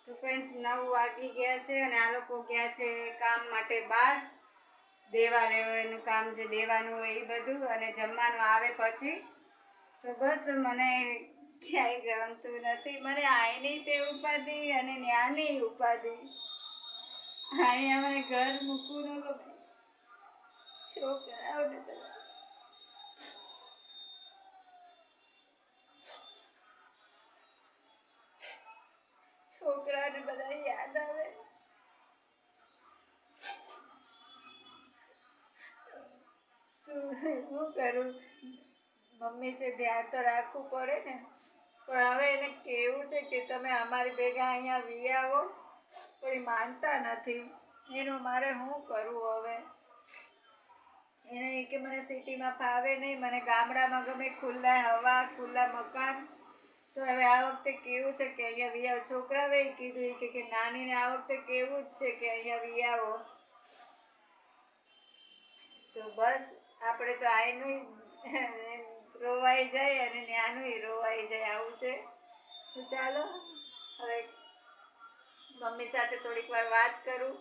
તો ફ્રેન્ડ્સ 9 વાગી ગયા છે અને આ લોકો ગયા છે કામ માટે બહાર. દેવા લેવાનું કામ જે દેવાનું હોય એ બધું, અને જમવાનું આવે પછી. તો બસ મને ક્યાંય ગમતું નથી. મને આઈની તે ઉપાધિ અને ન્યાની ઉપાધિ. અહીંયા મને ઘર મૂકવું ન ગમે. છોકરાઓને બધા યાદ આવે. શું કરું? મમ્મી છે ધ્યાન તો રાખવું પડે ને. પણ હવે એને કેવું છે કે તમે અમારી ભેગા અહીંયા વી આવો, પણ એ માનતા નથી. એનું મારે શું કરવું હવે? એને કે મને સિટીમાં ફાવે નહીં, મને ગામડામાં ગમે, ખુલ્લા હવા, ખુલ્લા મકાન. તો હવે આ વખતે કેવું છે કે અહીંયા વી આવો. છોકરાઓએ કીધું કે નાનીને આ વખતે કેવું જ છે કે અહીંયા વી આવો. તો બસ આપણે તો આઈનું રોવાઈ જાય અને ન્યાનું રોવાઈ જાય, આવું છે. તો ચાલો હવે મમ્મી સાથે થોડીક વાર વાત કરું.